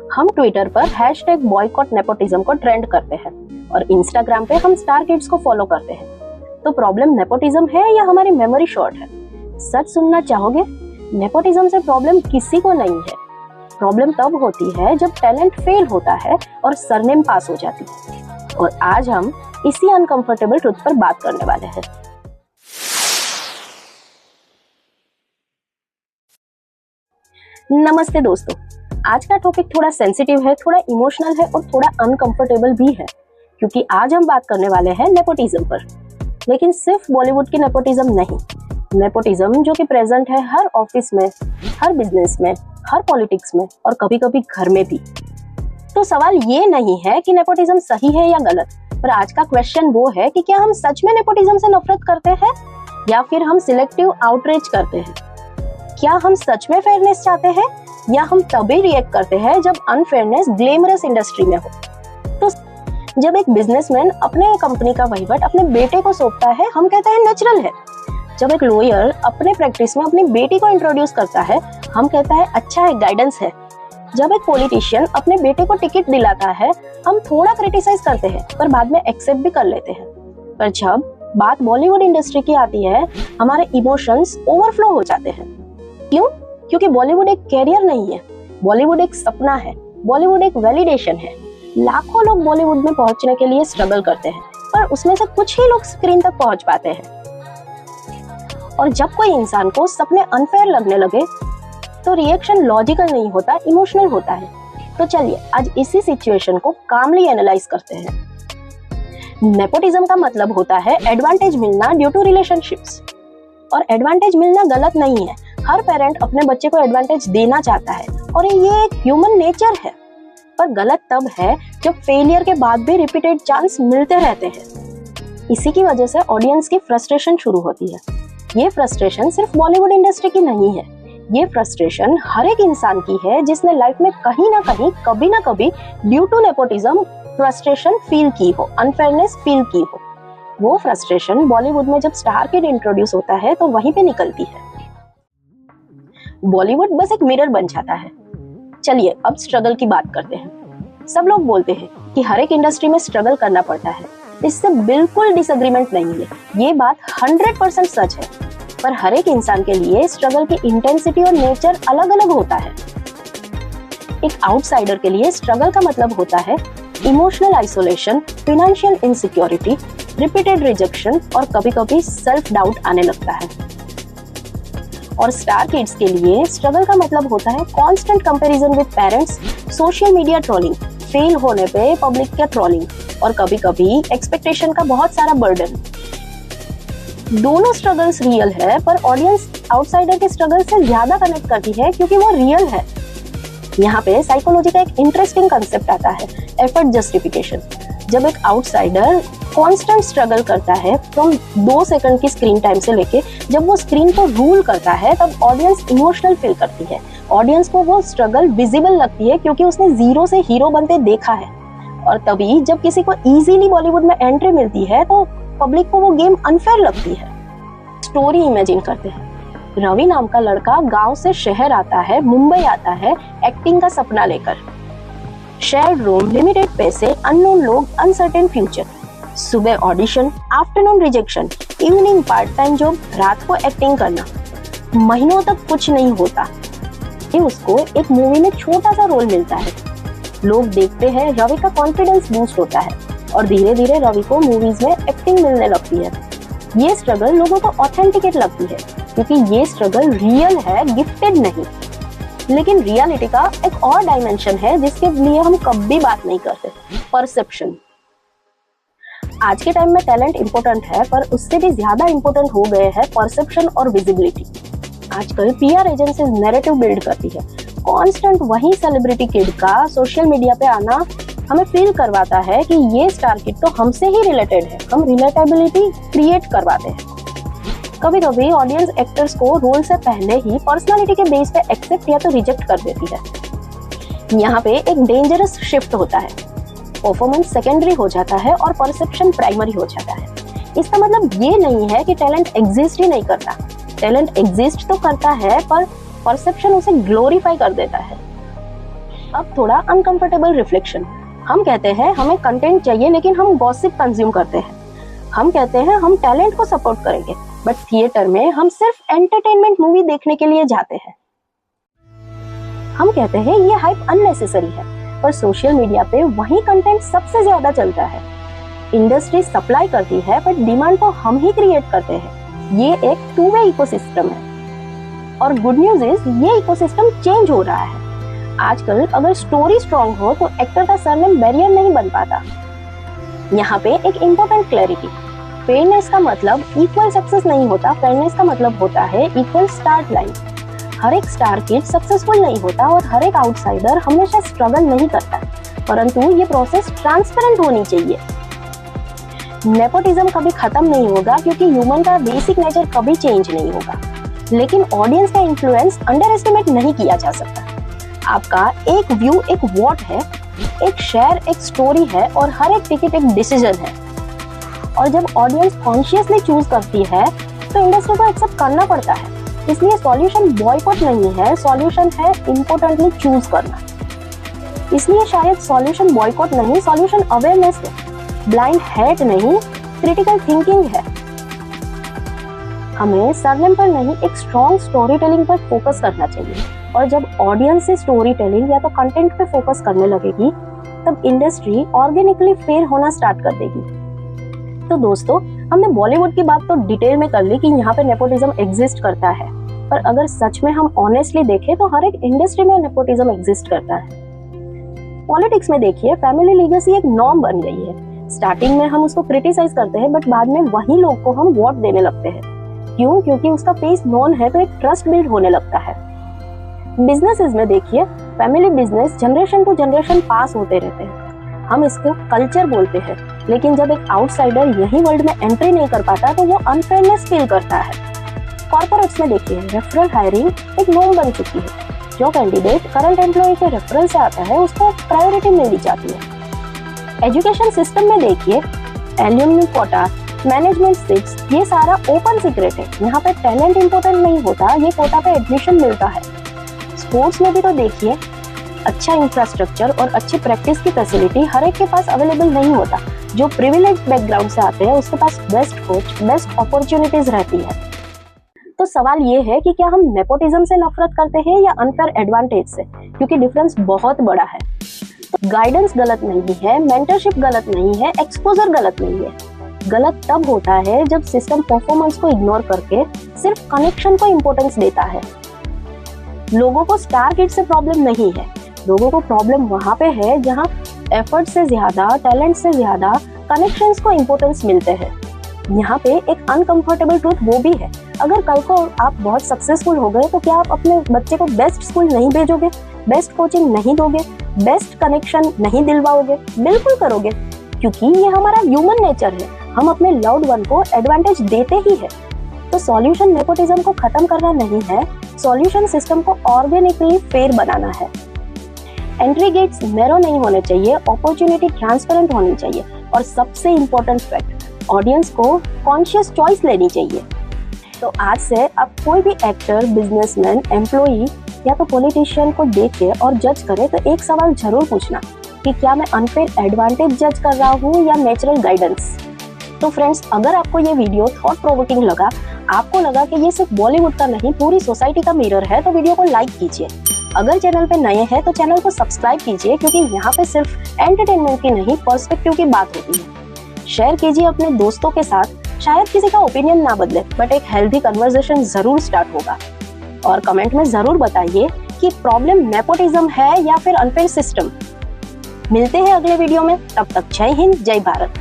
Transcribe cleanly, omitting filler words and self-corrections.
हम ट्विटर पर hashtag boycott nepotism को ट्रेंड करते हैं और इंस्टाग्राम पे हम स्टार किड्स को फॉलो करते हैं। तो प्रॉब्लम नेपोटिज्म है या हमारी मेमोरी शॉर्ट है? सच सुनना चाहोगे? नेपोटिज्म से प्रॉब्लम किसी को नहीं है। प्रॉब्लम तब होती है जब टैलेंट फेल होता है और सरनेम पास हो जाती है। और आज हम इसी अनकंफर्टेबल ट्रुथ पर बात करने वाले हैं। नमस्ते दोस्तों, आज का टॉपिक थोड़ा सेंसिटिव है, थोड़ा इमोशनल है और थोड़ा अनकंफर्टेबल भी है, क्योंकि आज हम बात करने वाले हैं नेपोटिज्म पर। लेकिन सिर्फ बॉलीवुड की नेपोटिज्म नहीं, नेपोटिज्म जो कि प्रेजेंट है हर ऑफिस में, हर बिजनेस में, हर पॉलिटिक्स में और कभी कभी घर में भी। तो सवाल ये नहीं है कि नेपोटिज्म सही है या गलत, पर आज का क्वेश्चन वो है कि क्या हम सच में नेपोटिज्म से नफरत करते हैं या फिर हम सिलेक्टिव आउटरीच करते हैं? क्या हम सच में फेयरनेस चाहते हैं या हम तभी रिएक्ट करते हैं जब अनफेयरनेस ग्लैमरस इंडस्ट्री में हो? तो जब एक बिजनेसमैन अपने कंपनी का वहीवट अपने बेटे को सौंपता है, हम कहते हैं नेचुरल है। जब एक लॉयर अपने प्रैक्टिस में अपनी बेटी को इंट्रोड्यूस करता है, हम कहता है अच्छा है, गाइडेंस है। जब एक पॉलिटिशियन अपने बेटे को टिकट दिलाता है, हम थोड़ा क्रिटिसाइज करते हैं पर बाद में एक्सेप्ट भी कर लेते हैं। पर जब बात बॉलीवुड इंडस्ट्री की आती है, हमारे इमोशंस ओवरफ्लो हो जाते हैं। क्यों? क्योंकि बॉलीवुड एक कैरियर नहीं है, बॉलीवुड एक सपना है, बॉलीवुड एक वैलिडेशन है। लाखों लोग बॉलीवुड में पहुंचने के लिए स्ट्रगल करते हैं, पर उसमें से कुछ ही लोग स्क्रीन तक पहुंच पाते हैं। और जब कोई इंसान को सपने अनफेयर लगने लगे तो रिएक्शन लॉजिकल नहीं होता, इमोशनल होता है। तो चलिए आज इसी सिचुएशन को कामली एनालाइज करते हैं। नेपोटिज्म का मतलब होता है एडवांटेज मिलना ड्यू टू रिलेशनशिप्स, और एडवांटेज मिलना गलत नहीं है। हर पेरेंट अपने बच्चे को एडवांटेज देना चाहता है और ये एक ह्यूमन नेचर है। पर गलत तब है जब फेलियर के बाद भी रिपीटेड चांस मिलते रहते हैं। इसी की वजह से ऑडियंस की फ्रस्ट्रेशन शुरू होती है। ये फ्रस्ट्रेशन सिर्फ बॉलीवुड इंडस्ट्री की नहीं है, ये फ्रस्ट्रेशन हर एक इंसान की है जिसने लाइफ में कहीं ना कहीं, कभी ना कभी due to nepotism frustration feel की हो, अनफेयरनेस फील की हो। वो फ्रस्ट्रेशन बॉलीवुड में जब स्टार किड इंट्रोड्यूस होता है तो वहीं पे निकलती है। बॉलीवुड बस एक मिरर बन जाता है। चलिए अब स्ट्रगल की बात करते हैं। सब लोग बोलते हैं कि हर एक इंडस्ट्री में स्ट्रगल करना पड़ता है, इससे बिल्कुल डिसएग्रीमेंट नहीं है, ये बात 100% सच है। पर हर एक इंसान के लिए स्ट्रगल की इंटेंसिटी और नेचर अलग अलग होता है। एक आउटसाइडर के लिए स्ट्रगल का मतलब होता है emotional isolation, financial insecurity, repeated rejection और कभी कभी सेल्फ डाउट आने लगता है। और स्टार किड्स के लिए स्ट्रगल का मतलब होता है constant comparison with parents, social media trolling, fail होने पे पब्लिक का ट्रोलिंग और कभी कभी एक्सपेक्टेशन का बहुत सारा बर्डन। दोनों स्ट्रगल्स रियल है, पर ऑडियंस आउटसाइडर के स्ट्रगल से ज्यादा कनेक्ट करती है क्योंकि वो रियल है। यहाँ पे साइकोलॉजी का एक इंटरेस्टिंग कंसेप्ट आता है, एफर्ट जस्टिफिकेशन। जब एक आउटसाइडर कांस्टेंट स्ट्रगल करता है फ्रॉम 2 सेकंड की स्क्रीन टाइम से लेके जब वो स्क्रीन को रूल करता है, तब ऑडियंस इमोशनल फील करती है। ऑडियंस को वो स्ट्रगल विजिबल लगती है क्योंकि उसने जीरो से हीरो बनते देखा है। और तभी जब किसी को इजीली बॉलीवुड में एंट्री मिलती है तो पब्लिक को वो गेम अनफेयर लगती है। स्टोरी इमेजिन करते हैं। रवि नाम का लड़का गांव से शहर आता है, मुंबई आता है एक्टिंग का सपना लेकर। शेयर्ड रूम, लिमिटेड पैसे, अननोन लोग, अनसर्टेन फ्यूचर। सुबह audition, afternoon rejection, evening part time job, रात को एक्टिंग करना। महीनों तक कुछ नहीं होता, फिर उसको एक मूवी में छोटा सा रोल मिलता है। लोग देखते हैं, रवि का कॉन्फिडेंस बूस्ट होता है और धीरे धीरे रवि को मूवीज में एक्टिंग मिलने लगती है। ये स्ट्रगल लोगों को ऑथेंटिकेट लगती है क्योंकि ये स्ट्रगल रियल है, गिफ्टेड नहीं। लेकिन रियलिटी का एक और डायमेंशन है जिसके लिए हम कभी बात नहीं करते, परसेप्शन। आज के टाइम में टैलेंट इंपॉर्टेंट है, पर उससे भी ज्यादा इंपॉर्टेंट हो गए हैं परसेप्शन और विजिबिलिटी। आजकल पीआर एजेंसीज नैरेटिव बिल्ड करती है। कांस्टेंट वही सेलिब्रिटी किड का सोशल मीडिया पे आना हमें फील करवाता है कि ये स्टार किड तो हमसे ही रिलेटेड है। हम रिलेटेबिलिटी क्रिएट करवाते हैं। कभी कभी ऑडियंस एक्टर्स को रोल से पहले ही पर्सनालिटी के बेस पे एक्सेप्ट या तो रिजेक्ट कर देती है। यहाँ पे एक डेंजरस शिफ्ट होता है, परफॉर्मेंस सेकेंडरी हो जाता है और परसेप्शन प्राइमरी हो जाता है। इसका मतलब ये नहीं है कि टैलेंट एग्जिस्ट ही नहीं करता, टैलेंट एग्जिस्ट तो करता है, पर परसेप्शन उसे ग्लोरीफाई कर देता है। अब थोड़ा अनकंफर्टेबल रिफ्लेक्शन। हम कहते हैं हमें कंटेंट चाहिए लेकिन हम गॉसिप कंज्यूम करते हैं। हम कहते हैं हम टैलेंट को सपोर्ट करेंगे बट थिएटर में हम सिर्फ एंटरटेनमेंट मूवी देखने के लिए जाते हैं। हम कहते हैं ये हाइप अननेसेसरी है पर सोशल मीडिया पे वही कंटेंट सबसे ज्यादा चलता है। इंडस्ट्री सप्लाई करती है बट डिमांड तो हम ही क्रिएट करते हैं। ये एक टू वे इकोसिस्टम है और गुड न्यूज इज ये इकोसिस्टम चेंज हो रहा है। आजकल अगर स्टोरी स्ट्रॉन्ग हो तो एक्टर का सरनेम बैरियर नहीं बन पाता। यहाँ पे एक इम्पोर्टेंट क्लैरिटी, फेयरनेस का मतलब इक्वल सक्सेस नहीं होता, फेयरनेस का मतलब होता है इक्वल स्टार्ट लाइन। हर एक स्टार किड सक्सेसफुल नहीं होता और हर एक आउटसाइडर हमेशा स्ट्रगल नहीं करता, परंतु ये प्रोसेस ट्रांसपेरेंट होनी चाहिए। नेपोटिज्म कभी खत्म नहीं होगा क्योंकि ह्यूमन का बेसिक नेचर कभी चेंज नहीं होगा, लेकिन ऑडियंस का इन्फ्लुएंस अंडर एस्टिमेट नहीं किया जा सकता। आपका एक व्यू एक वोट है, एक शेयर एक स्टोरी है और हर एक टिकट एक डिसीजन है। और जब ऑडियंस कॉन्शियसली चूज करती है तो इंडस्ट्री को एक्सेप्ट करना पड़ता है। इसलिए सॉल्यूशन बॉयकॉट नहीं है, सॉल्यूशन है इम्पोर्टेंटली चूज करना। इसलिए शायद सॉल्यूशन बॉयकॉट नहीं, सॉल्यूशन अवेयरनेस है, ब्लाइंड हेट नहीं, क्रिटिकल थिंकिंग है। हमें सरनेम पर नहीं एक स्ट्रॉन्ग स्टोरी टेलिंग पर फोकस करना चाहिए और जब ऑडियंस से स्टोरी टेलिंग या तो कंटेंट पे फोकस करने लगेगी तब इंडस्ट्री ऑर्गेनिकली फेयर होना स्टार्ट कर देगी। तो दोस्तों, हमने बॉलीवुड की बात तो डिटेल में कर ली कि यहाँ पे नेपोटिज्म एग्जिस्ट करता है, पर अगर सच में हम ऑनेस्टली देखें तो हर एक इंडस्ट्री में नेपोटिज्म एग्जिस्ट करता है। पॉलिटिक्स में देखिए, फैमिली लीगेसी एक नॉर्म बन गई है। स्टार्टिंग में हम उसको क्रिटिसाइज करते हैं बट बाद में वही लोग को हम वोट देने लगते हैं। क्यों? क्योंकि उसका फेस नोन है तो एक ट्रस्ट बिल्ड होने लगता है। बिजनेसेस में देखिए, family business generation to generation pass होते रहते हैं। हम इसको कल्चर बोलते हैं, लेकिन जब एक आउटसाइडर यही वर्ल्ड में एंट्री नहीं कर पाता तो वो अनफेयरनेस फील करता है। कॉर्पोरेट्स में देखिए, रेफरल हायरिंग एक नॉर्म बन चुकी है। जो कैंडिडेट करंट एम्प्लॉय के रेफरल से आता है उसको प्रायोरिटी मिल जाती है। एजुकेशन सिस्टम में देखिए, एल्यूमनी कोटा, मैनेजमेंट सीट्स, ये सारा ओपन सीक्रेट है। यहाँ पे टैलेंट इंपॉर्टेंट नहीं होता, ये कोटा पे एडमिशन मिलता है। स्पोर्ट्स में भी तो देखिए, अच्छा इंफ्रास्ट्रक्चर और अच्छी प्रैक्टिस की फैसिलिटी हर एक के पास अवेलेबल नहीं होता। जो प्रिविलेज्ड बैकग्राउंड से आते हैं उसके पास बेस्ट कोच, बेस्ट अपॉर्चुनिटीज रहती है। तो सवाल ये है कि क्या हम नेपोटिज्म से नफरत करते हैं या अनफेयर एडवांटेज से, क्योंकि डिफरेंस बहुत बड़ा है। तो गाइडेंस गलत नहीं है, मेंटरशिप गलत नहीं है, एक्सपोजर गलत नहीं है। गलत तब होता है जब सिस्टम परफॉर्मेंस को इग्नोर करके सिर्फ कनेक्शन को इंपॉर्टेंस देता है। लोगों को स्टार किड से प्रॉब्लम नहीं है, लोगों को प्रॉब्लम वहां पे है जहां एफर्ट से ज्यादा, टैलेंट से ज्यादा कनेक्शंस को इंपॉर्टेंस मिलते हैं। यहाँ पे एक अनकंफर्टेबल ट्रूथ वो भी है, अगर कल को आप बहुत सक्सेसफुल हो गए तो क्या आप अपने बच्चे को बेस्ट स्कूल नहीं भेजोगे, बेस्ट कोचिंग नहीं दोगे, बेस्ट कनेक्शन नहीं दिलवाओगे? बिल्कुल करोगे, क्योंकि ये हमारा ह्यूमन नेचर है। हम अपने लव्ड वन को एडवांटेज देते ही है। तो सॉल्यूशन नेपोटिज्म को खत्म करना नहीं है, सॉल्यूशन सिस्टम को ऑर्गेनिकली फेयर बनाना है। एंट्री गेट्स नैरो नहीं होने चाहिए, अपॉर्चुनिटी ट्रांसपेरेंट होनी चाहिए और सबसे इंपॉर्टेंट फैक्ट, ऑडियंस को कॉन्शियस चॉइस लेनी चाहिए। तो आज से आप कोई भी एक्टर, बिजनेसमैन, एम्प्लॉई या तो पॉलिटिशियन को देखे और जज करे तो एक सवाल जरूर पूछना कि क्या मैं अनफेयर एडवांटेज जज कर रहा हूँ या नेचुरल गाइडेंस। तो फ्रेंड्स, अगर आपको ये वीडियो थॉट प्रोवोकिंग लगा, आपको लगा कि ये सिर्फ बॉलीवुड का नहीं पूरी सोसाइटी का मिरर है, तो वीडियो को लाइक कीजिए। अगर चैनल पे नए हैं तो चैनल को सब्सक्राइब कीजिए, क्योंकि यहाँ पे सिर्फ एंटरटेनमेंट की नहीं, पर्सपेक्टिव की बात होती है। शेयर कीजिए अपने दोस्तों के साथ, शायद किसी का ओपिनियन ना बदले बट एक हेल्दी कन्वर्सेशन जरूर स्टार्ट होगा। और कमेंट में जरूर बताइए कि प्रॉब्लम नेपोटिज्म है या फिर अनफेयर सिस्टम। मिलते हैं अगले वीडियो में, तब तक जय हिंद, जय भारत।